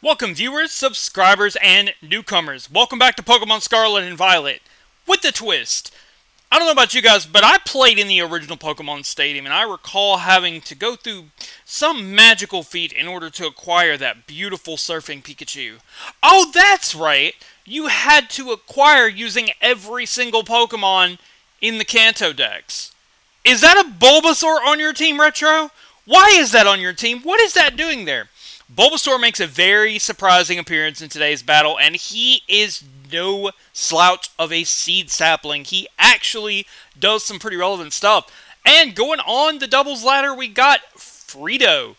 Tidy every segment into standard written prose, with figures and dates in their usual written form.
Welcome viewers, subscribers, and newcomers. Welcome back to Pokemon Scarlet and Violet. With the twist. I don't know about you guys, but I played in the original Pokemon Stadium, and I recall having to go through some magical feat in order to acquire that beautiful surfing Pikachu. Oh, that's right! You had to acquire using every single Pokemon in the Kanto Dex. Is that a Bulbasaur on your team, Retro? Why is that on your team? What is that doing there? Bulbasaur makes a very surprising appearance in today's battle, and he is no slouch of a seed sapling. He actually does some pretty relevant stuff. And going on the doubles ladder, we got Frito.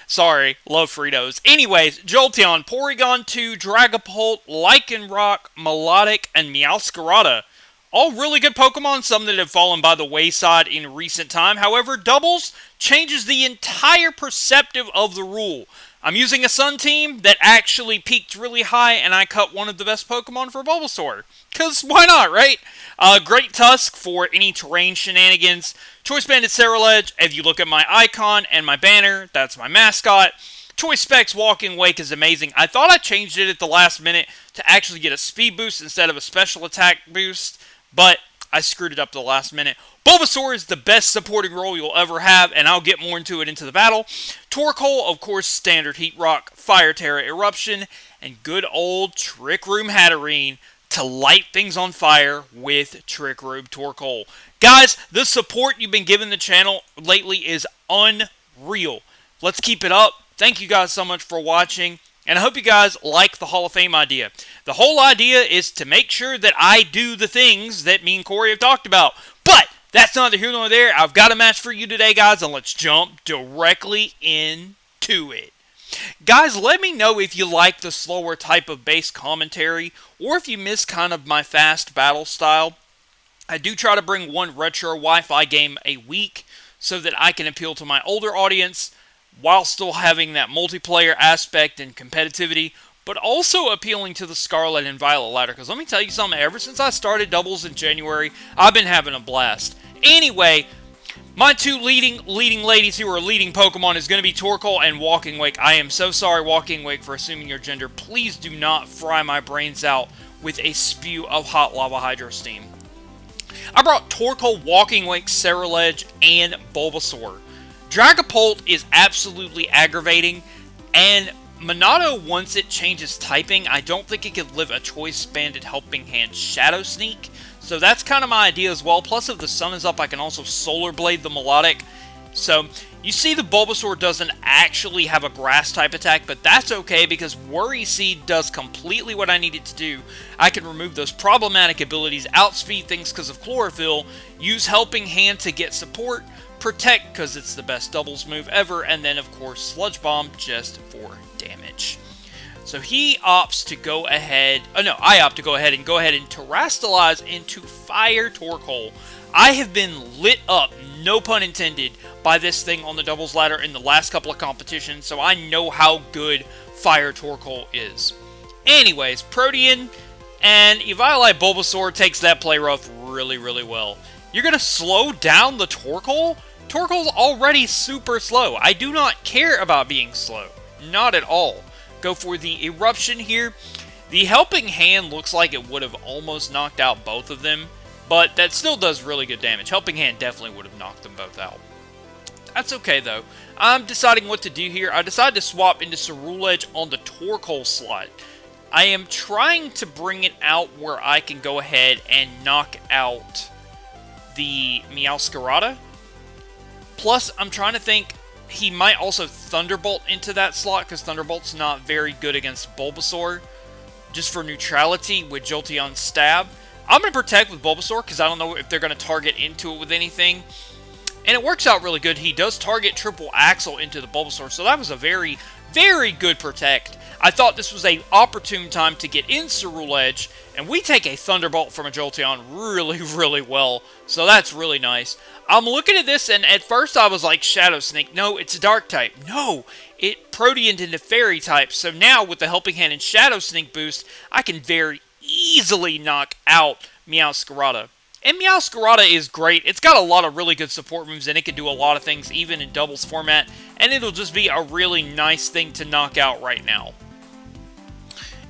Sorry, love Fritos. Anyways, Jolteon, Porygon 2, Dragapult, Lycanroc, Melodic, and Meowscarada. All really good Pokemon, some that have fallen by the wayside in recent time. However, doubles changes the entire perceptive of the rule. I'm using a Sun team that actually peaked really high, and I cut one of the best Pokemon for Bulbasaur. Because why not, right? Great Tusk for any terrain shenanigans. Choice Banded Cerulege, if you look at my icon and my banner, that's my mascot. Choice Specs Walking Wake is amazing. I thought I changed it at the last minute to actually get a speed boost instead of a special attack boost, but I screwed it up at the last minute. Bulbasaur is the best supporting role you'll ever have, and I'll get more into it into the battle. Torkoal, of course, standard Heat Rock, Fire Terra Eruption, and good old Trick Room Hatterene to light things on fire with Trick Room Torkoal. Guys, the support you've been giving the channel lately is unreal. Let's keep it up. Thank you guys so much for watching. And I hope you guys like the Hall of Fame idea. The whole idea is to make sure that I do the things that me and Corey have talked about. But that's neither here nor there. I've got a match for you today, guys, and let's jump directly into it. Guys, let me know if you like the slower type of base commentary, or if you miss kind of my fast battle style. I do try to bring one retro Wi-Fi game a week so that I can appeal to my older audience, while still having that multiplayer aspect and competitivity, but also appealing to the Scarlet and Violet ladder. Because let me tell you something, ever since I started doubles in January, I've been having a blast. Anyway, my two leading ladies who are leading Pokemon is going to be Torkoal and Walking Wake. I am so sorry, Walking Wake, for assuming your gender. Please do not fry my brains out with a spew of hot lava hydro steam. I brought Torkoal, Walking Wake, Cerulege, and Bulbasaur. Dragapult is absolutely aggravating, and Monado, once it changes typing, I don't think it could live a Choice Banded Helping Hand Shadow Sneak, so that's kind of my idea as well. Plus, if the sun is up, I can also Solar Blade the Melodic. So, you see the Bulbasaur doesn't actually have a Grass type attack, but that's okay because Worry Seed does completely what I need it to do. I can remove those problematic abilities, outspeed things because of Chlorophyll, use Helping Hand to get support, Protect because it's the best doubles move ever, and then of course Sludge Bomb just for damage. So he opts to go ahead, I opt to go ahead and Terrastalize into Fire Torkoal. I have been lit up, no pun intended, by this thing on the doubles ladder in the last couple of competitions, so I know how good Fire Torkoal is. Anyways, Protean and Eviolite Bulbasaur takes that play rough really, really well. You're going to slow down the Torkoal? Torkoal's already super slow. I do not care about being slow. Not at all. Go for the Eruption here. The Helping Hand looks like it would have almost knocked out both of them, but that still does really good damage. Helping Hand definitely would have knocked them both out. That's okay, though. I'm deciding what to do here. I decided to swap into Cerulege on the Torkoal slot. I am trying to bring it out where I can go ahead and knock out the Meowscarada. Plus, I'm trying to think, he might also Thunderbolt into that slot, because Thunderbolt's not very good against Bulbasaur, just for neutrality with Jolteon's Stab. I'm going to Protect with Bulbasaur, because I don't know if they're going to target into it with anything. And it works out really good. He does target Triple Axle into the Bulbasaur, so that was a very, very good Protect. I thought this was an opportune time to get in Cerulege, and we take a Thunderbolt from a Jolteon really, really well, so that's really nice. I'm looking at this, and at first I was like, Shadow Sneak. No, it's a Dark type. No, it Proteaned into Fairy type, so now with the Helping Hand and Shadow Sneak boost, I can very easily knock out Meowscarada. And Meowscarada is great. It's got a lot of really good support moves, and it can do a lot of things, even in doubles format. and it'll just be a really nice thing to knock out right now.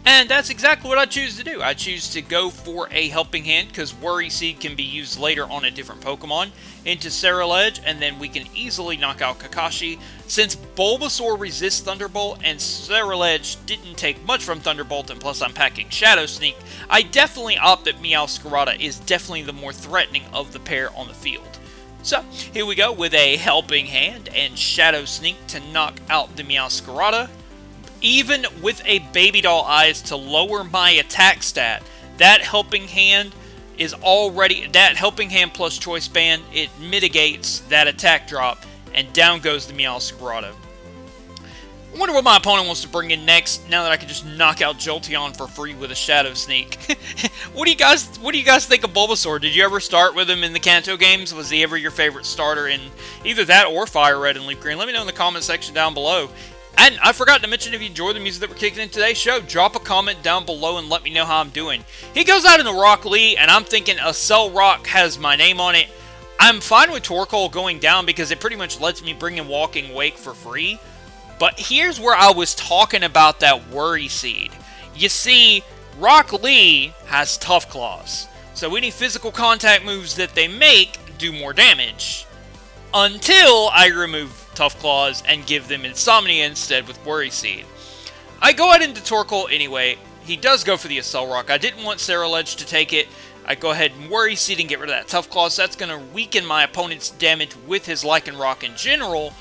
And that's exactly what I choose to do. I choose to go for a Helping Hand, because Worry Seed can be used later on a different Pokemon, into Ceruledge, and then we can easily knock out Kakashi. Since Bulbasaur resists Thunderbolt, and Ceruledge didn't take much from Thunderbolt, and plus I'm packing Shadow Sneak, I definitely opt that Meowscarada is definitely the more threatening of the pair on the field. So, here we go with a Helping Hand and Shadow Sneak to knock out the Meowscarada. Even with a Baby Doll Eyes to lower my attack stat, that Helping Hand is already, that Helping Hand plus Choice Band, it mitigates that attack drop, and down goes the Meowscarada. I wonder what my opponent wants to bring in next, now that I can just knock out Jolteon for free with a Shadow Sneak. What do you guys think of Bulbasaur? Did you ever start with him in the Kanto games? Was he ever your favorite starter in either that or Fire Red and Leaf Green? Let me know in the comment section down below. And I forgot to mention, if you enjoyed the music that we're kicking in today's show, drop a comment down below and let me know how I'm doing. He goes out in the Rock Lee, and I'm thinking a Cell Rock has my name on it. I'm fine with Torkoal going down because it pretty much lets me bring in Walking Wake for free. But here's where I was talking about that Worry Seed. You see, Rock Lee has Tough Claws, so any physical contact moves that they make do more damage. Until I remove Tough Claws and give them Insomnia instead with Worry Seed. I go ahead into Torkoal anyway. He does go for the Accel Rock. I didn't want Ceruledge to take it. I go ahead and Worry Seed and get rid of that Tough Claws. So that's going to weaken my opponent's damage with his Lycanroc in general.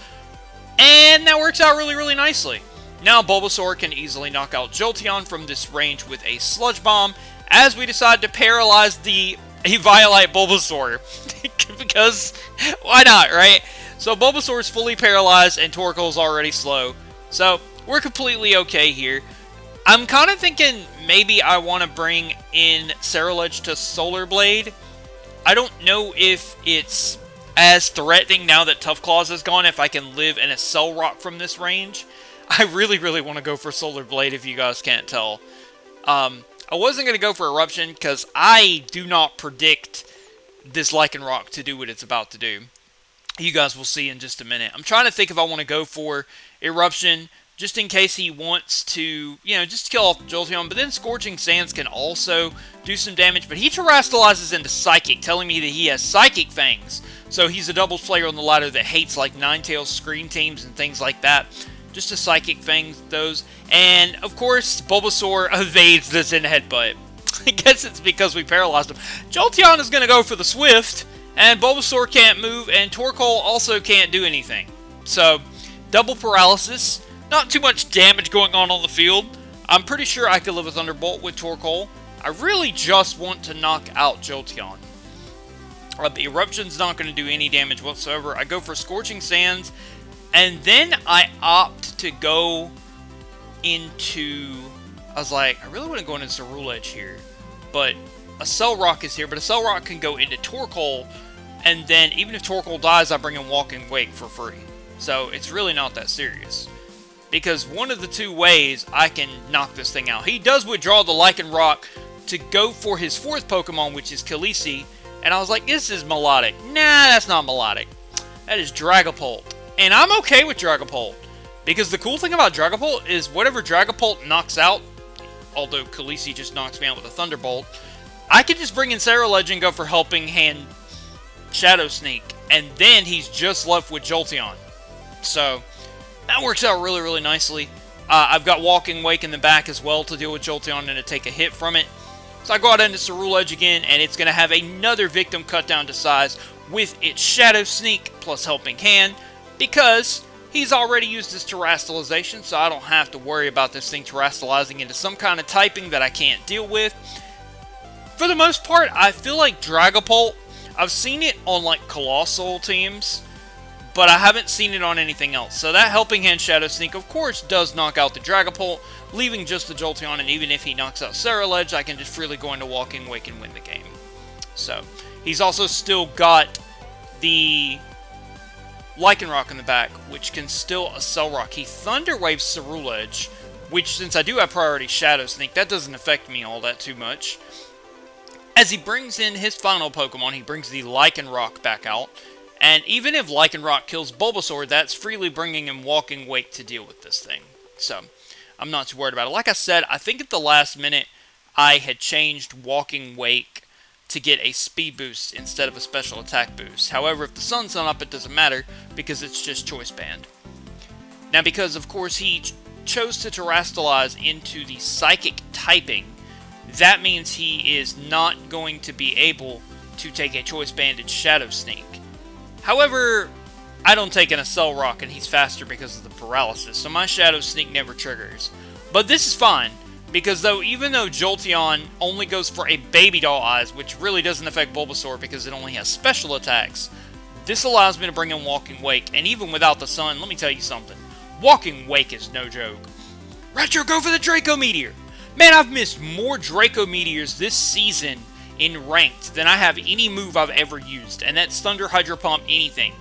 And that works out really, really nicely. Now Bulbasaur can easily knock out Jolteon from this range with a Sludge Bomb, as we decide to paralyze the Eviolite Bulbasaur. Because, why not, right? So Bulbasaur is fully paralyzed and Torkoal's already slow. So, we're completely okay here. I'm kind of thinking maybe I want to bring in Ceruledge to Solar Blade. I don't know if it's as threatening now that Tough Claws is gone, if I can live in a Cell Rock from this range. I really, really want to go for Solar Blade, if you guys can't tell. I wasn't going to go for Eruption, because I do not predict this Lycanroc to do what it's about to do. You guys will see in just a minute. I'm trying to think if I want to go for Eruption, just in case he wants to, you know, just kill off Jolteon. But then Scorching Sands can also do some damage. But he terastallizes into Psychic, telling me that he has Psychic Fangs. So he's a doubles player on the ladder that hates, like, Ninetales Screen Teams and things like that. Just a Psychic Fangs those. And, of course, Bulbasaur evades this in Headbutt. I guess it's because we paralyzed him. Jolteon is going to go for the Swift, and Bulbasaur can't move, and Torkoal also can't do anything. So, double paralysis. Not too much damage going on the field. I'm pretty sure I could live with Thunderbolt with Torkoal. I really just want to knock out Jolteon. Eruption's not going to do any damage whatsoever. I go for Scorching Sands, and then I opt to go into... I was like, I really want to go into Ceruledge here, but a Cell Rock is here, but a Cell Rock can go into Torkoal, and then even if Torkoal dies, I bring in Walking Wake for free. So it's really not that serious, because one of the two ways I can knock this thing out. He does withdraw the Lycanroc to go for his fourth Pokemon, which is Khaleesi, and I was like, this is Melodic. Nah, that's not Melodic. That is Dragapult, and I'm okay with Dragapult, because the cool thing about Dragapult is whatever Dragapult knocks out, although Khaleesi just knocks me out with a Thunderbolt, I can just bring in Ceruledge and go for Helping Hand Shadow Sneak, and then he's just left with Jolteon. So, that works out really, really nicely. I've got Walking Wake in the back as well to deal with Jolteon and to take a hit from it. So I go out into Ceruledge again, and it's going to have another victim cut down to size with its Shadow Sneak plus Helping Hand, because he's already used his Terastallization, so I don't have to worry about this thing Terastallizing into some kind of typing that I can't deal with. For the most part, I feel like Dragapult, I've seen it on like Colossal teams, but I haven't seen it on anything else. So that Helping Hand Shadow Sneak, of course, does knock out the Dragapult, leaving just the Jolteon, and even if he knocks out Ceruledge, I can just freely go into Walking Wake and win the game. So, he's also still got the Lycanroc in the back, which can still Accel Rock. He Thunder Waves Ceruledge, which, since I do have priority Shadow Sneak, that doesn't affect me all that too much. As he brings in his final Pokemon, he brings the Lycanroc back out, And even if Lycanroc kills Bulbasaur, that's freely bringing in Walking Wake to deal with this thing. So, I'm not too worried about it. Like I said, I think at the last minute, I had changed Walking Wake to get a speed boost instead of a special attack boost. However, if the sun's not up, it doesn't matter, because it's just Choice Band. Now, because, of course, he chose to Terrastalize into the Psychic typing, that means he is not going to be able to take a Choice Banded Shadow Sneak. However, I don't take an Accel Rock, and he's faster because of the paralysis, so my Shadow Sneak never triggers. But this is fine, because even though Jolteon only goes for a Baby Doll Eyes, which really doesn't affect Bulbasaur because it only has special attacks, this allows me to bring in Walking Wake, and even without the sun, let me tell you something. Walking Wake is no joke. Retro, go for the Draco Meteor! Man, I've missed more Draco Meteors this season in Ranked than I have any move I've ever used, and that's Thunder, Hydro Pump, anything.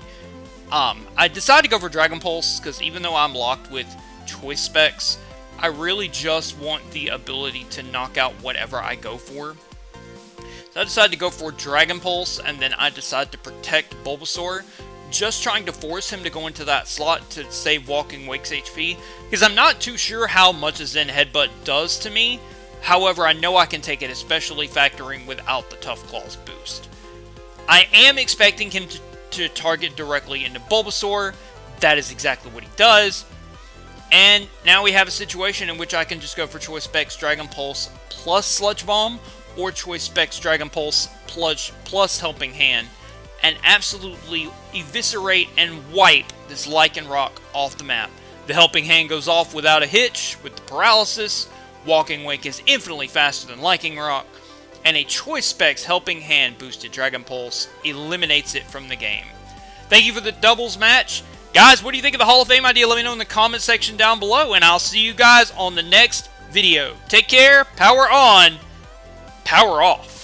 I decided to go for Dragon Pulse, because even though I'm locked with Choice Specs, I really just want the ability to knock out whatever I go for. So I decided to go for Dragon Pulse, and then I decided to protect Bulbasaur, just trying to force him to go into that slot to save Walking Wake's HP, because I'm not too sure how much a Zen Headbutt does to me. However, I know I can take it, especially factoring without the Tough Claws boost. I am expecting him to target directly into Bulbasaur. That is exactly what he does. And now we have a situation in which I can just go for Choice Specs Dragon Pulse plus Sludge Bomb, or Choice Specs Dragon Pulse plus Helping Hand, and absolutely eviscerate and wipe this Lycanroc off the map. The Helping Hand goes off without a hitch with the paralysis. Walking Wake is infinitely faster than Lycanroc, and a Choice Specs Helping Hand boosted Dragon Pulse eliminates it from the game. Thank you for the doubles match. Guys, what do you think of the Hall of Fame idea? Let me know in the comment section down below, and I'll see you guys on the next video. Take care, power on, power off.